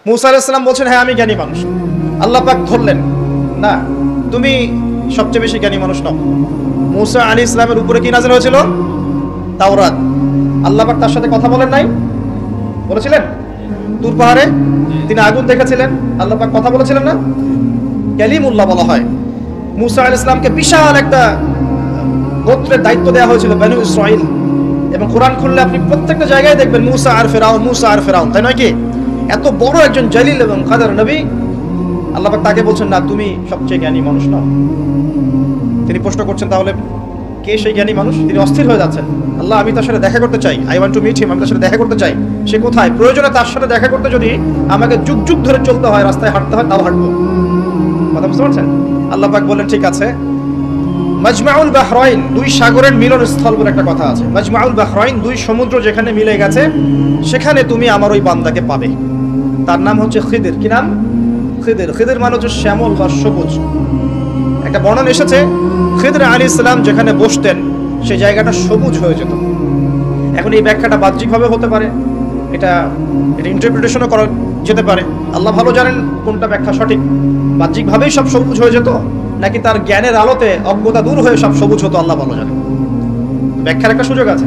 মুসা আলাইহিস সালাম বলছেন, হ্যাঁ আমি জ্ঞানী মানুষ। আল্লাহ পাক ধরলেন, না তুমি সবচেয়ে বেশি জ্ঞানী মানুষ নও। মুসা আলাইহিস সালামের উপরে কি নাযিল হয়েছিল? তাওরাত। আল্লাহ পাক তার সাথে কথা বলেন নাই? বলেছিলেন? তুর পাহাড়ে তিনি আগুন দেখেছিলেন, আল্লাহ পাক কথা বলেছিলেন না? কালিমুল্লাহ বলা হয়। মুসা আলাইহিস সালামকে বিশাল একটা গোত্রের দায়িত্ব দেওয়া হয়েছিল, বনু ইসরাইল। এবং কোরআন খুললে আপনি প্রত্যেকটা জায়গায় দেখবেন মুসা আর ফেরাউন, মুসা আর ফেরাউন, তাই নয় কি? এত বড় একজন জলিল এবং কাদের নবী, আল্লাহ পাক তাকে বলছেন, না তুমি সবচেয়ে জ্ঞানী মানুষ নও। তিনি প্রশ্ন করছেন, তাহলে কে সেই জ্ঞানী মানুষ? তিনি অস্থির হয়ে যাচ্ছেন। আল্লাহ, আমি তার সাথে দেখা করতে চাই, I want to meet him, আমি তার সাথে দেখা করতে চাই। সে কোথায়? প্রয়োজনে তার সাথে দেখা করতে যদি আমাকে যুগ যুগ ধরে চলতে হয়, রাস্তায় হাঁটতে হয়, তাও হাঁটবো। কথা বুঝতে পারছেন? আল্লাহ পাক বললেন, ঠিক আছে। মাজমাউল বাহরাইন, দুই সাগরের মিলন স্থল বলে একটা কথা আছে। মাজমাউল বাহরাইন, দুই সমুদ্র যেখানে মিলে গেছে, সেখানে তুমি আমার ওই বান্দাকে পাবে। তার নাম হচ্ছে খিদির। কি নাম? খিদির। খিদির মানে হচ্ছে শ্যামল বা সবুজ। একটা বর্ণন এসেছে, খিদির আলাইহিস সালাম যেখানে বসতেন সেই জায়গাটা সবুজ হয়ে যেত। এখন এই ব্যাখ্যাটা বাহ্যিকভাবে হতে পারে, এটা ইন্টারপ্রিটেশনও করা যেতে পারে। আল্লাহ ভালো জানেন কোনটা ব্যাখ্যা সঠিক। বাহ্যিকভাবেই সব সবুজ হয়ে যেত, নাকি তার জ্ঞানের আলোতে অজ্ঞতা দূর হয়ে সব সবুজ হতো, আল্লাহ ভালো জানেন। ব্যাখ্যার একটা সুযোগ আছে।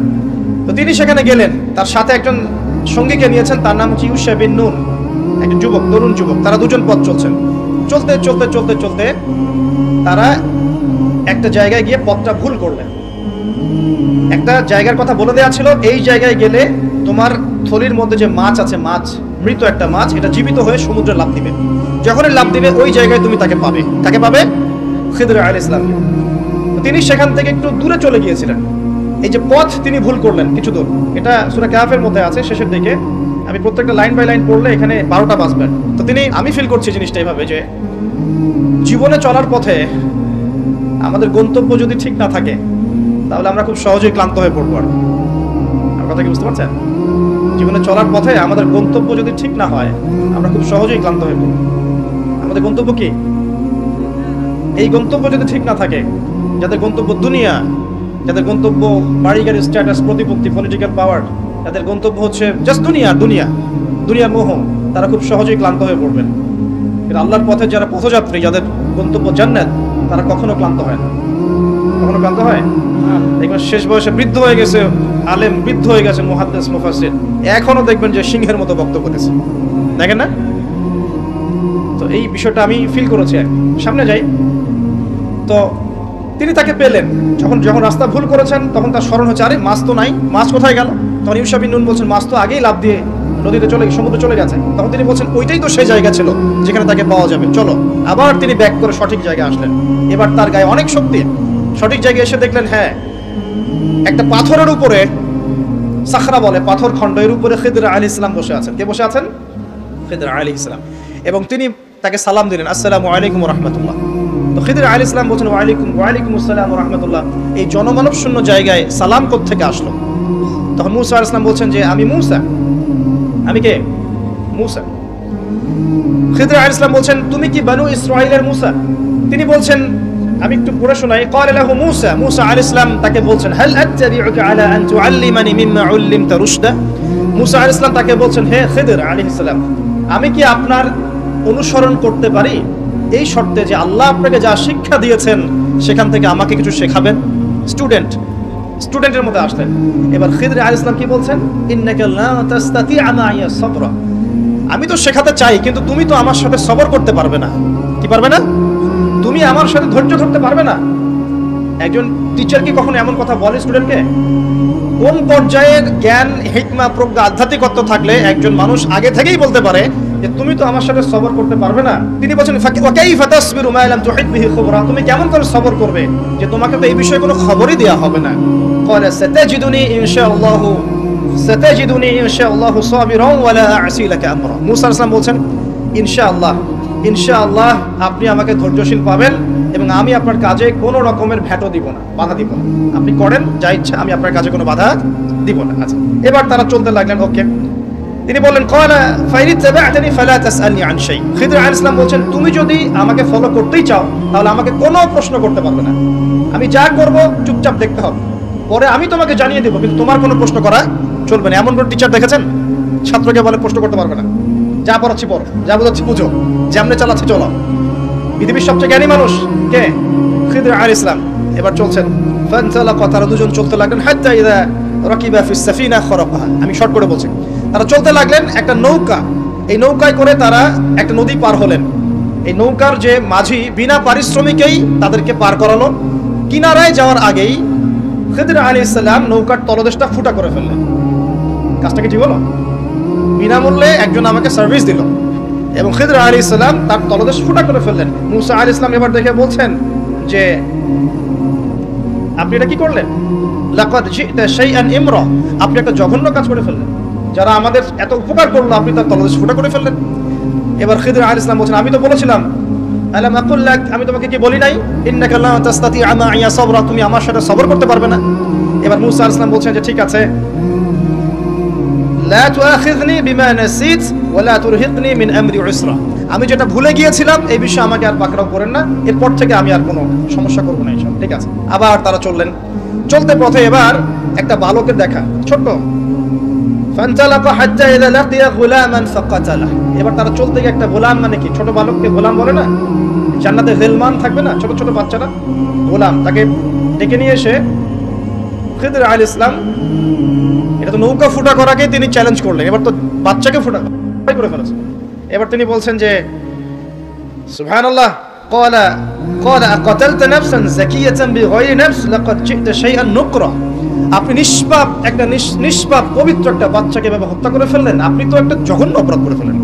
তো তিনি সেখানে গেলেন, তার সাথে একজন সঙ্গীকে নিয়েছেন, তার নাম হচ্ছে ইউশা বিন নুন, একজন যুবক, তরুণ যুবক। তারা দুজন পথ চলছেন। চলতে চলতে চলতে চলতে তারা একটা জায়গায় গিয়ে পথটা ভুল করলেন। একটা জায়গার কথা বলে দেওয়া ছিল, এই জায়গায় গেলে তোমার থলির মধ্যে যে মাছ আছে, মাছ, মৃত একটা মাছ, এটা জীবিত হয়ে সমুদ্রে লাফ দিবে। যখনই লাফ দিবে ওই জায়গায় তুমি তাকে পাবে। তাকে পাবে? খিদির আলাইহিস সালাম। তিনি সেখান থেকে একটু দূরে চলে গিয়েছিলেন। এই যে পথ তিনি ভুল করলেন কিছু দূর, এটা সূরা কাহফের মধ্যে আছে শেষের দিকে। আমি প্রত্যেকটা লাইন বাই লাইন পড়লে এখানে 12টা বাজবে। তো তিনি, আমি ফিল করছি জিনিসটা এইভাবে যে জীবনে চলার পথে আমাদের গন্তব্য যদি ঠিক না থাকে, তাহলে আমরা খুব সহজেই ক্লান্ত হয়ে পড়বো। আর আমার কথা কি বুঝতে পারছেন? জীবনে চলার পথে আমাদের গন্তব্য যদি ঠিক না হয়, আমরা খুব সহজেই ক্লান্ত হয়ে পড়বো। আমাদের গন্তব্য কি? এই গন্তব্য যদি ঠিক না থাকে, যাদের গন্তব্য দুনিয়া, যাদের গন্তব্য বাড়ি গাড়ি, স্ট্যাটাস, প্রতিপত্তি, পলিটিক্যাল পাওয়ার, যাদের গন্তব্য হচ্ছে জাস্ট দুনিয়া, দুনিয়া, দুনিয়ার মোহ, তারা খুব সহজেই ক্লান্ত হয়ে পড়বেন। কিন্তু আল্লাহর পথে যারা পথযাত্রী, যাদের গন্তব্য জান্নাত, তারা কখনো ক্লান্ত হয় না। কখনো ক্লান্ত হয়? দেখবেন শেষ বয়সে বৃদ্ধ হয়ে গেছে আলেম, বৃদ্ধ হয়ে গেছে মুহাদ্দিস, মুফাসসির, এখনো দেখবেন যে সিংহের মতো বক্তব্য দিচ্ছে, দেখেন না? তো এই বিষয়টা আমি ফিল করেছি। সামনে যাই। তো তিনি তাকে পেলেন। যখন রাস্তা ভুল করেছেন, তখন তার স্মরণ হচ্ছে, আরে মাছ তো নাই, মাছ কোথায় গেল? তখন ইউশা বিন নুন বলছেন, মাছ তো আগেই লাফ দিয়ে নদীতে চলে, সমুদ্রে চলে গেছে। তখন তিনি বলছেন, ওইটাই তো সেই জায়গা ছিল যেখানে তাকে পাওয়া যাবে, চলো। আবার তিনি ব্যাক করে সঠিক জায়গায় আসলেন। এবার তার গায়ে অনেক শক্তি। সঠিক জায়গায় এসে দেখলেন, হ্যাঁ, একটা পাথরের উপরে, সাখরা বলে, পাথর খণ্ড, এর উপরে খিদির আলাইহিস সালাম বসে আছেন। কে বসে আছেন? খিদির আলাইহিস সালাম। এবং তিনি তাকে সালাম দিলেন, আসসালামু আলাইকুম ওয়া রাহমাতুল্লাহ। তো খিদির আলাইহিস সালাম বলছেন, ওয়ালাইকুম আসসালাম ওয়া রাহমাতুল্লাহ। এই জনমানব শূন্য জায়গায় সালাম কোত্থেকে আসলো? তখন মুসা আলাইহিস সালাম বলছেন যে, আমি মুসা। আমি কে? মুসা। খিদির আলাইহিস সালাম বলছেন, তুমি কি বনু ইসরাইলের মুসা? তিনি বলছেন, আমি একটু পড়ে শোনাই। ক্বালা লাহু মুসা, মুসা আলাইহিস সালাম তাকে বলছেন, হাল আত্তাবিউকা আলা আন তুআল্লিমানি মিম্মা উল্লিমতা রুশদা। মুসা আলাইহিস সালাম তাকে বলছেন, হে খিদির আলাইহিস সালাম, আমি কি আপনার অনুসরণ করতে পারি এই শর্তে যে আল্লাহ আপনাকে যা শিক্ষা দিয়েছেন সেখান থেকে আমাকে কিছু শেখাবেন? স্টুডেন্টের মধ্যে আসতেন। এবার খিদির আলাইহিস সালাম কি বলছেন? ইন্নাকা লা তাসতাতি'আ মা'ইয়া সাবরা। আমি তো শেখাতে চাই, কিন্তু তুমি তো আমার সাথে সবর করতে পারবে না। কি পারবে না? তুমি আমার সাথে ধৈর্য ধরতে পারবে না। একজন টিচার কি কখনো এমন কথা বলে স্টুডেন্টকে? কোন পর্যায়ের জ্ঞান, হিকমা, প্রজ্ঞা, আধ্যাত্মিকত্ব থাকলে একজন মানুষ আগে থেকেই বলতে পারে যে তুমি তো আমার সাথে সবর করতে পারবে না? তিনি বলেন, ওয়া কাইফা তাসবিরু মা লাম তুহিত বিহি খুবরা। তুমি কেমন করে সবর করবে যে তোমাকে তো এই বিষয়ে কোনো খবরই দেয়া হবে না? ক্বালা সাতাজিদুনি ইনশাআল্লাহু সাবিরান ওয়া লা আ'সি লাকা আমরা। মুসা আলাইহিস সালাম বলছেন, ইনশাআল্লাহ আপনি আমাকে ধৈর্যশীল পাবেন এবং আমি আপনার কাজে কোনো রকমের ভ্যাটো দিব না, বাধা দিব না। আপনি করেন যা ইচ্ছা, আমি আপনার কাজে কোনো বাধা দিব না। আচ্ছা, এবার তারা চলতে লাগলেন। ওকে, তিনি বললেন, ক্বালা ফাইন তাবা'তানি ফালা তাসআলনি আন শাই। খিদির আলাইহিস সালাম বলছেন, তুমি যদি আমাকে ফলো করতেই চাও, তাহলে আমাকে কোনো প্রশ্ন করতে পারবে না। আমি যা করব চুপচাপ দেখতে হবে, পরে আমি তোমাকে জানিয়ে দেব, কিন্তু তোমার কোনো প্রশ্ন করা চলবে না। এমন কোন টিচার দেখেছেন ছাত্রকে বলে প্রশ্ন করতে পারবে না? যা পড়াচ্ছি পড়ো, যা বোঝাচ্ছি বুঝো, যেমনে চালাচ্ছি চলো। পৃথিবীর সবচেয়ে জ্ঞানী মানুষ কে? খিদর আলাইহিস সালাম। এবার চলছেন, ফানতালাকা, তারা দুজন চলতে লাগলেন, হাত্তা ইযা রাকিবা ফিস সাফিনা খরাকাহা। আমি শর্ট করে বলছি, তারা চলতে লাগলেন একটা নৌকা, এই নৌকায় করে তারা একটা নদী পার হলেন। এই নৌকার যে মাঝি বিনা পারিশ্রমিকেই তাদেরকে পার করালো। কিনারায় যাওয়ার আগেই খিদর আলাইহিস সালাম নৌকার তলদেশটা ফুটা করে ফেললেন। কাজটা কি ঠিক হলো? বিনামূল্যে একজন আমাকে সার্ভিস দিল এবং খিদর আলাইহিস সালাম তার তলদেশ ফুটা করে ফেললেন। মুসা আলাইহিস সালাম এবার দেখে বলছেন যে আপনি এটা কি করলেন? লাকাদ জিতা শাইআন ইমরা, আপনি একটা জঘন্য কাজ করে ফেললেন। যারা আমাদের এত উপকার করলো আপনি তার তলদেশ ফুটা করে ফেললেন। এবার খিদর আলাইহিস সালাম বলছেন, আমি তো বলেছিলাম, আলাম আকুল লাক, আমি তোমাকে কি বলি নাই, ইন্নাকা লা তাস্তাতিআ মা'ইয়া সাবরা, তুমি আমার সাথে সবর করতে পারবে না। এবার মুসা আলাইহিস সালাম বলছেন যে ঠিক আছে, লা তুআখিযনি বিমা নাসিত ওয়া লা তুরহিকনি মিন আমরি উসরা, আমি যেটা ভুলে গিয়েছিলাম এই বিষয়ে আমাকে আর পাকড়াও করেন না, এরপর থেকে আমি আর কোনো সমস্যা করব না ইনশাআল্লাহ। ঠিক আছে। আবার তারা চললেন, চলতে পথে এবার একটা বালকের দেখা, ছোট। ফানতালাকা হাত্তা ইযা লাকিয়া গুলামান ফাকাতালা, এবার তারা চলতে গিয়ে একটা গোলাম, মানে কি ছোট বালককে গোলাম বলে না, জান্নাতে গিলমান থাকবে না ছোট ছোট বাচ্চারা, গোলাম, তাকে ডেকে নিয়ে এসে খিদর আলাইহিস সালাম, এটা তো নৌকা ফুটা করাকে তিনি চ্যালেঞ্জ করলেন, এবার তো বাচ্চাকে ফুটা করে ফেলেছে। এবার তিনি বলছেন যে সুবহানাল্লাহ, ক্বালা ক্বালা আকাতালতা নাফসান যাকিয়াতান বিগাইরি নাফস লাকাদ জিতা শাইআন নুকরা, আপনি নিষ্পাপ একটা নিষ্পাপ পবিত্র একটা বাচ্চাকে এভাবে হত্যা করে ফেললেন, আপনি তো একটা জঘন্য অপরাধ করে ফেললেন।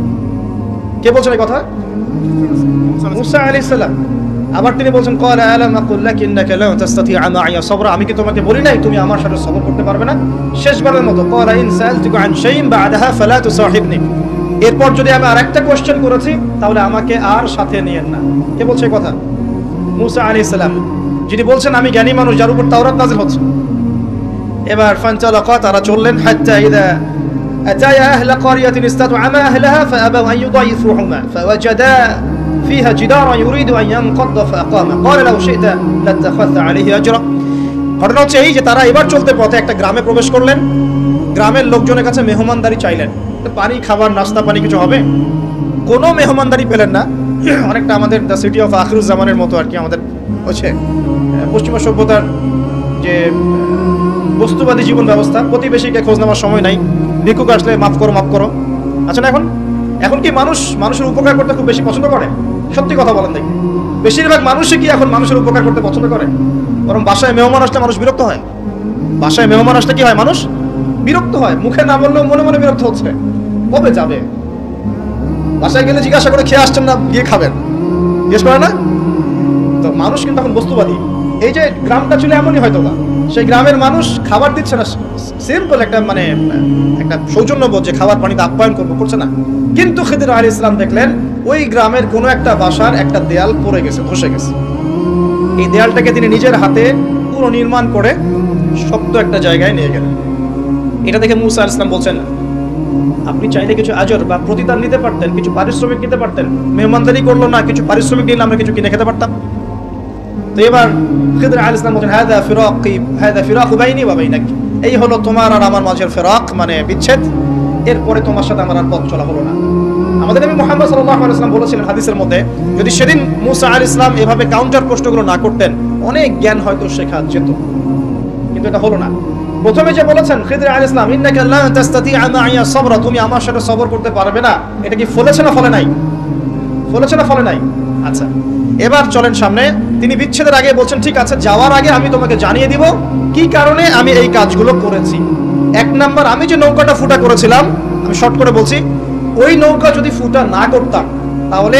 কে বলছেন এই কথা? মুসা আলাইহিস সালাম। আবার তিনি বলছেন, ক্বালা আলাম আকুল লাক ইন্নাকা লা তাস্তাতিআ মা'ইয়া সাবরা, আমি কি তোমাকে বলি নাই তুমি আমার সাথে সবর করতে পারবে না? শেষবারের মতো, ক্বালা ইন সাআলতুকা আন শাইইন বা'দাহা ফালা তুসাহিবনি, এরপর যদি আমি আরেকটা কোশ্চেন করেছি তাহলে আমাকে আর সাথে নিয়েন না। কে বলছে এই কথা? মুসা আলাইহিস সালাম, যিনি বলছেন আমি জ্ঞানী মানুষ, যার উপর তাওরাত নাযিল হচ্ছে। এবার ফানতালাকা, তারা চললেন, হাত্তা ইযা আতায়া আহলা ক্বরিয়াতিন ইসতাতআমা আহলাহা ফাআবাউ আন ইউদাইফুহুমা ফাওয়াজাদা ফিহা জিদারান ইউরিদু আন ইয়ানকাদ্দা ফাআকামা ক্বালা লাউ শি'তা লাত্তাখাযতা আলাইহি আজরা। ঘটনা হচ্ছে এই যে তারা এবার চলতে পথে একটা গ্রামে প্রবেশ করলেন, গ্রামের লোকজনের কাছে মেহমানদারি চাইলেন, পানি খাবার নাস্তা পানি কিছু হবে, কোনো মেহমানদারি পেলেন না। অনেকটা আমাদের দ্য সিটি অফ আখিরুজ্জামানের মতো আর কি, আমাদের হচ্ছে পশ্চিমা সভ্যতার যে বস্তুবাদী জীবন ব্যবস্থা, প্রতিবেশীকে খোঁজ নেওয়ার সময় নাই, ভিক্ষুক আসলে মাফ করো মাফ করো। আচ্ছা না, এখন কি মানুষের উপকার করতে খুব বেশি পছন্দ করে? সত্যি কথা বলেন দেখি, বেশিরভাগ মানুষই কি এখন মানুষের উপকার করতে পছন্দ করে? বরং বাসায় মেহমান আসলে মানুষ বিরক্ত হয়। বাসায় মেহমান আসলে কি হয়? মানুষ বিরক্ত হয়, মুখে না বললেও মনে মনে বিরক্ত হচ্ছে, কবে যাবে। বাসায় গেলে জিজ্ঞাসা করে খেয়ে আসছেন না, গিয়ে খাবেন, জিজ্ঞেস করে না তো। মানুষ কিন্তু এখন বস্তুবাদী। এই যে গ্রামটা ছিল এমনই হয়তো না, সেই গ্রামের মানুষ খাবার দিচ্ছে না, সিম্পল একটা মানে একটা সৌজন্যবোধ যে খাবার পানিতে আপ্যায়ন করছে না। কিন্তু খিদর আলাইহিস সালাম দেখলেন ওই গ্রামের কোনো একটা বাসার একটা দেয়াল পড়ে গেছে, ধসে গেছে। এই দেয়ালটাকে তিনি নিজের হাতে পুরো নির্মাণ করে শক্ত একটা জায়গায় নিয়ে গেলেন। এটা দেখে মুসা আলাইহিস সালাম বলছেন, আপনি চাইলে কিছু আজর বা প্রতিদান নিতে পারতেন, কিছু পারিশ্রমিক নিতে পারতেন, মেহমানদারি করলো না, কিছু পারিশ্রমিক নিলে আমরা কিছু কিনে খেতে পারতাম। তো এবার খিদর আলাইহিস সালাম বলেন, হাদা ফিরাকু বাইনি ওয়া বাইনাক, এই হলো তোমার আর আমার মাঝের ফিরাক, মানে বিচ্ছেদ, এরপরে তোমার সাথে আমার আর পথ চলা হলো না। আমাদের নবী মুহাম্মদ সাল্লাল্লাহু আলাইহি ওয়াসাল্লাম বলেছিলেন হাদিসের মধ্যে, যদি সেদিন মুসা আলাইহিস সালাম এভাবে কাউন্টার প্রশ্নগুলো না করতেন, অনেক জ্ঞান হয়তো শেখা যেত, কিন্তু এটা হলো না। প্রথমে যে বলেছেন খিদর আলাইহিস সালাম, ইন্নাকা লা তাস্তাতিআ মা'ইয়া সাবরা, তুমি আমার সাথে সবর করতে পারবে না, এটা কি ফলেছে না ফলে নাই? ফলেছে না ফলে নাই? আচ্ছা, এবার চলেন সামনে। তিনি বিচ্ছেদের আগে বলছেন, ঠিক আছে, যাওয়ার আগে আমি তোমাকে জানিয়ে দিব কি কারণে আমি এই কাজগুলো করেছি। এক নাম্বার, আমি যে নৌকাটা ফুটা করেছিলাম, আমি শর্ট করে বলছি, ওই নৌকা যদি ফুটা না করতাম তাহলে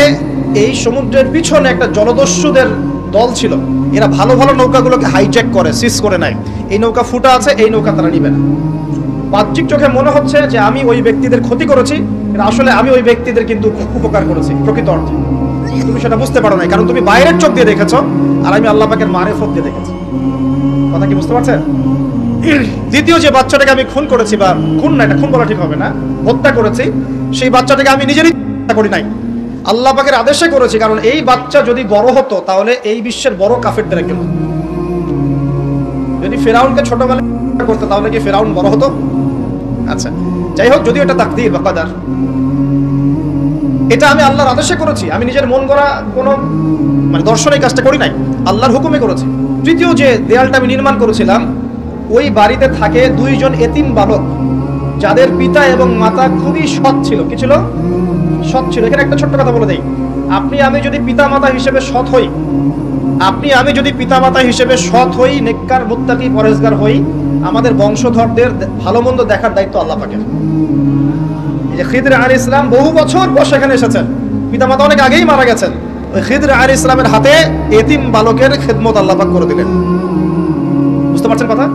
এই সমুদ্রের পিছনে একটা জলদস্যুদের দল ছিল, এরা ভালো ভালো নৌকাগুলোকে হাইজ্যাক করে, সিজ করে নেয়। এই নৌকা ফুটা আছে, এই নৌকা তারা নিবে না। বাহ্যিক চোখে মনে হচ্ছে যে আমি ওই ব্যক্তিদের ক্ষতি করেছি, আসলে আমি ওই ব্যক্তিদের কিন্তু উপকার করেছি প্রকৃত অর্থে। তুমি সেটা বুঝতে পারো না, কারণ তুমি বাইরের চোখ দিয়ে দেখেছো, আর আমি আল্লাহ পাকের মারেফত দিয়ে দেখেছি। কথা কি বুঝতে পারছেন? দ্বিতীয় যে বাচ্চাটাকে আমি খুন করেছি, বা খুন না, এটা খুন বলা ঠিক হবে না, হত্যা করেছি, সেই বাচ্চাটাকে আমি নিজেরই হত্যা করি নাই, আল্লাহ পাকের আদেশে করেছি। কারণ এই বাচ্চা যদি বড় হতো তাহলে এই বিশ্বের বড় কাফেরদের একজন হতো। যদি ফেরাউনকে ছোটবেলায় করতো তাহলে কি ফেরাউন বড় হতো? আচ্ছা, যাই হোক, যদিও এটা তাকদীর বা কাদার। এটা আমি আল্লাহর আদেশে করেছি, আমি নিজের মন গড়া কোনো মানে দর্শনে কাজটা করি নাই, আল্লাহর হুকুমে করেছি। তৃতীয় যে দেয়ালটা আমি নির্মাণ করেছিলাম, ওই বাড়িতে থাকে 2 জন এতিম বালক, যাদের পিতা এবং মাতা খুবই সৎ ছিল। কি ছিল? সৎ ছিল। এখানে একটা ছোট্ট কথা বলে দেই, আপনি আমি যদি পিতামাতা হিসেবে সৎ হই, সৎ হই, নেককার মুত্তাকি পরেজগার হই, আমাদের বংশধরদের ভালো মন্দ দেখার দায়িত্ব আল্লাহ পাকের। এই যে খিদর আলাইহিস সালাম বহু বছর বয়সে এখানে এসেছেন, পিতামাতা অনেক আগেই মারা গেছেন, ওই খিদর আলাইহিস সালামের হাতে এতিম বালকের খেদমত আল্লাহ পাক করে দিলেন। বুঝতে পারছেন কথা?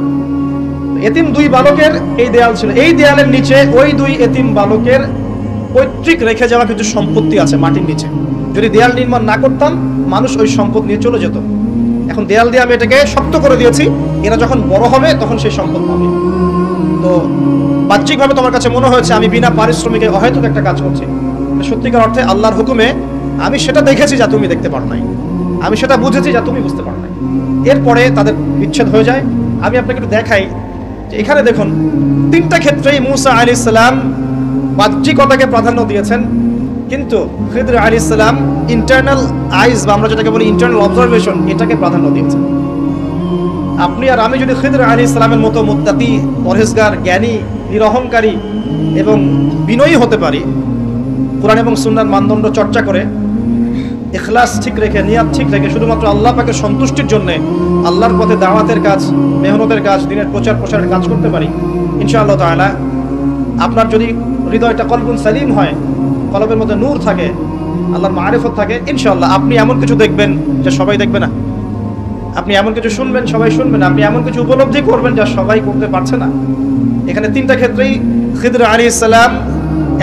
এতিম 2 বালকের এই দেয়াল ছিল, এই দেয়ালের নিচে ওই 2 এতিম বালকের পৈতৃক রেখে যাওয়া কিছু সম্পত্তি আছে মাটির নিচে। যদি দেয়াল নির্মাণ না করতাম, মানুষ ওই সম্পদ নিয়ে চলে যেত। এখন দেয়াল দিয়ে আমি এটাকে শক্ত করে দিয়েছি, এরা যখন বড় হবে তখন সেই সম্পদ পাবে। তো বাহ্যিকভাবে তোমার কাছে মনে হয়েছে আমি বিনা পারিশ্রমিকে অহেতুক একটা কাজ করছি, সত্যিকার অর্থে আল্লাহর হুকুমে আমি সেটা দেখেছি যা তুমি দেখতে পারো নাই, আমি সেটা বুঝেছি যা তুমি বুঝতে পারো নাই। এরপরে তাদের বিচ্ছেদ হয়ে যায়। আমি আপনাকে একটু দেখাই যে এখানে দেখুন, 3টা ক্ষেত্রেই মুসা আলাইহিস সালাম বাহ্যিকতাকে প্রাধান্য দিয়েছেন, কিন্তু খিদর আলাইহিস সালাম ইন্টারনাল আইজ বা আমরা যেটাকে বলি ইন্টারনাল অবজারভেশন, এটাকে প্রাধান্য দিয়েছেন। আপনি আর আমি যদি খিদর আলাইহিস সালামের মতো মুত্তাকি, পরহেজগার, জ্ঞানী, নিরহংকারী এবং বিনয়ী হতে পারি, কোরআন এবং সুন্নাহর মানদণ্ড চর্চা করে, ইখলাস ঠিক রেখে, নিয়াত ঠিক রেখে, শুধুমাত্র আল্লাহ পাকের সন্তুষ্টির জন্য আল্লাহর পথে দাওয়াতের কাজ, মেহনতের কাজ, দিনের প্রচার প্রসারের কাজ করতে পারি, ইনশাআল্লাহ তাআলা আপনার যদি হৃদয়টা কলবুন সালিম হয়, কলবের মধ্যে নূর থাকে, আল্লাহর মারিফত থাকে, ইনশাআল্লাহ আপনি এমন কিছু দেখবেন যা সবাই দেখবে না, আপনি এমন কিছু শুনবেন সবাই শুনবেন, আপনি এমন কিছু উপলব্ধি করবেন যা সবাই করতে পারছে না। এখানে 3টা ক্ষেত্রেই খিদর আলাইহিস সালাম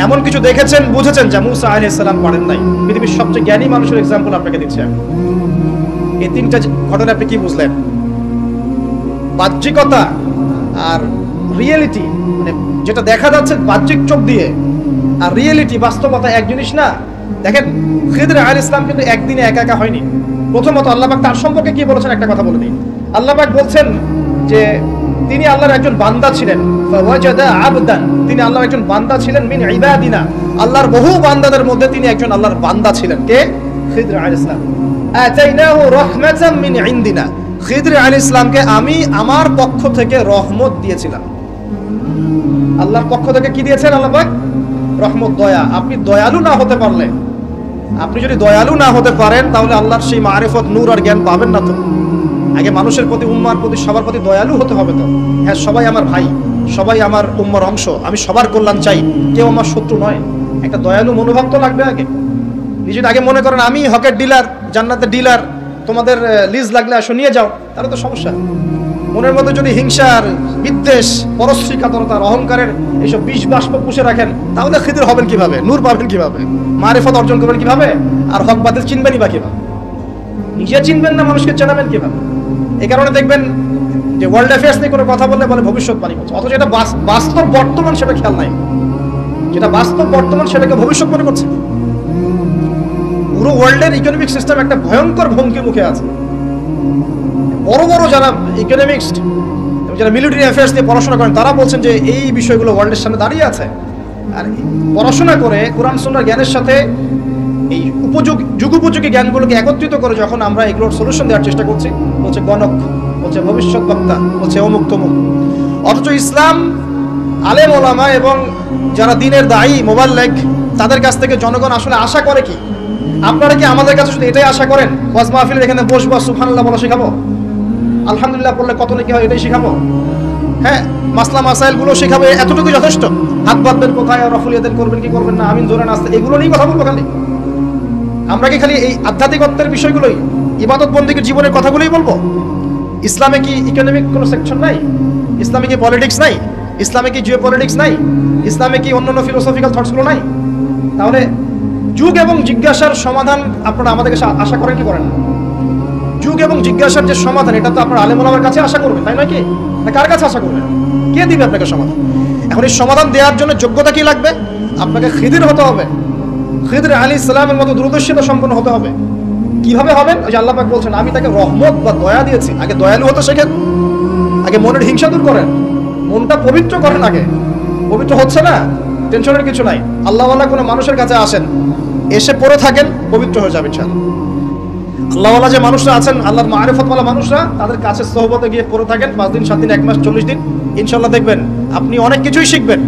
এমন কিছু দেখেছেন, বুঝেছেন যা মুসা আলাইহিস সালাম পারেন নাই। পৃথিবীর সবচেয়ে জ্ঞানী মানুষের এক্সাম্পল আপনাকে দিচ্ছি আমি। এই 3টা ঘটনা আপনি কি বুঝলেন? বাহ্যিকতা আর রিয়েলিটি, মানে যেটা দেখা যাচ্ছে বাহ্যিক চোখ দিয়ে, আর রিয়েলিটি বাস্তবতা এক জিনিস না। দেখেন, খিদর আলাইহিস সালাম কিন্তু একদিনে একা একা হয়নি। প্রথমত আল্লাহ পাক তার সম্পর্কে কি বলেছেন একটা কথা বলে দিই। আল্লাহ পাক বলছেন যে তিনি আল্লাহর একজন বান্দা ছিলেন, ফাওয়াজাদা আবদান, তিনি আল্লাহর একজন বান্দা ছিলেন, মিন ইবাদিনা, আল্লাহর বহু বান্দাদের মধ্যে তিনি একজন আল্লাহর বান্দা ছিলেন। কে? খিদর আলাইহিস সালাম। আতাইনাহু রাহমাতাম মিন ইনদিনা, খিদর আলাইহিস সালামকে আমি আমার পক্ষ থেকে রহমত দিয়েছিলাম। আল্লাহর পক্ষ থেকে কি দিয়েছেন আল্লাহ পাক? রহমত, দয়া। আপনি দয়ালু না হতে পারলে, আপনি যদি দয়ালু না হতে পারেন, তাহলে আল্লাহর সেই মারিফত, নূর আর জ্ঞান পাবেন না। তো আগে মানুষের প্রতি, উম্মার প্রতি, সবার প্রতি দয়ালু হতে হবে। তো হ্যাঁ, সবাই আমার ভাই, সবাই আমার উম্মার অংশ, আমি সবার কল্যাণ চাই, কেউ আমার শত্রু নয়। একটা দয়ালু মনোভাব তো লাগবে আগে। নিজের আগে মনে করেন আমি হকের ডিলার, জান্নাতের ডিলার, তোমাদের লিজ লাগলে আসো নিয়ে যাও, তাহলে তো সমস্যা। মনের মধ্যে যদি হিংসার, বিদ্বেষ, পরশ্রী কাতরতার, অহংকারের এইসব বিষ বাষ্প পুষে রাখেন, তাহলে খিদর হবেন কিভাবে? নূর পাবেন কিভাবে? মারিফত অর্জন করবেন কিভাবে? আর হক বাতিল চিনবেনই বা কিভাবে? নিজে চিনবেন না, মানুষকে চেনাবেন কিভাবে? এই কারণে দেখবেন যে ওয়ার্ল্ড অ্যাফেয়ার্স নিয়ে কোনো কথা বললে বলে ভবিষ্যৎবাণী করছে, অথচ এটা বাস্তব বর্তমান, সেটা খেয়াল নাই। যেটা বাস্তব বর্তমান সেটাকে ভবিষ্যৎবাণী করছে। পুরো ওয়ার্ল্ডের ইকোনমিক সিস্টেম একটা ভয়ঙ্কর হুমকির মুখে আছে। বড় বড় যারা ইকোনমিক্সট, যারা মিলিটারি অ্যাফেয়ার্স নিয়ে পড়াশোনা করেন, তারা বলছেন যে এই বিষয়গুলো ওয়ার্ল্ডের সামনে দাঁড়িয়ে আছে। আর পড়াশোনা করে কোরআন সুন্নাহর জ্ঞানের সাথে এই যুগোপযোগী জ্ঞানগুলোকে একত্রিত করে যখন আমরা এগুলোর সলিউশন দেওয়ার চেষ্টা করছি, বলছে গণক, বলছে ভবিষ্যৎ বক্তা, বলছে অমুক তমুক। অথচ ইসলাম, আলেম ওলামা এবং যারা দ্বীনের দায়ী, মোবাল্লিগ, তাদের কাছ থেকে জনগণ আসলে আশা করে কি? আপনারা কি আমাদের কাছে শুধু এটাই আশা করেন? ওয়াজ মাহফিলের এখানে বসবো, সুবহানাল্লাহ বলা শেখাবো, আলহামদুলিল্লাহ পড়লে কত নাকি হয় এটাই শেখাবো, হ্যাঁ মাসলা মাসাইলগুলো শেখাবো, এতটুকুই যথেষ্ট? হাত বাঁধবেন কোথায়, রফুল ইয়াদান করবেন কি করবেন না, আমিন জোরে নাস্তে, এগুলো নিয়েই কথা বলবো খালি? আমরা কি খালি এই আধ্যাত্মিকত্বের বিষয়গুলোই, ইবাদত বন্দেগীর জীবনের কথাগুলোই বলবো? ইসলামে কি ইকোনমিক কোনো সেকশন নাই? ইসলামে কি পলিটিক্স নাই? ইসলামে কি জিও পলিটিক্স নাই? ইসলামে কি অন্যান্য ফিলোসফিক্যাল থটসগুলো নাই? তাহলে যুগ এবং জিজ্ঞাসার সমাধান আপনারা আমাদের কাছে আশা করেন কি করেন না? যুগ এবং জিজ্ঞাসার যে সমাধান, এটা তো আপনার আলেম ওলামার কাছে আশা করবেন, তাই নয় কি? না কার কাছে আশা করবেন? কে দিবে আপনাকে সমাধান? এখন এই সমাধান দেওয়ার জন্য যোগ্যতা কি লাগবে? আপনাকে খিদির হতে হবে, খিদর আলাইহিস সালামের মতো দূরদর্শিতা সম্পন্ন হতে হবে। কিভাবে হবেন? ওই যে আল্লাহ পাক বলছেন আমি তাকে রহমত বা দয়া দিয়েছি। আগে দয়ালু হতে শেখেন, আগে মনের হিংসা দূর করেন, মনটা পবিত্র করেন। আগে পবিত্র হচ্ছে না, টেনশনের কিছু নাই। আল্লাহওয়ালা কোনো মানুষের কাছে আসেন, এসে পড়ে থাকেন, পবিত্র হয়ে যাবে ইনশাআল্লাহ। আল্লাহওয়ালা যে মানুষরা আছেন, আল্লাহর মারিফতওয়ালা মানুষরা, তাদের কাছে সোহবতে গিয়ে পড়ে থাকেন 5 দিন 7 দিন 1 মাস 40 দিন, ইনশাআল্লাহ দেখবেন আপনি অনেক কিছুই শিখবেন।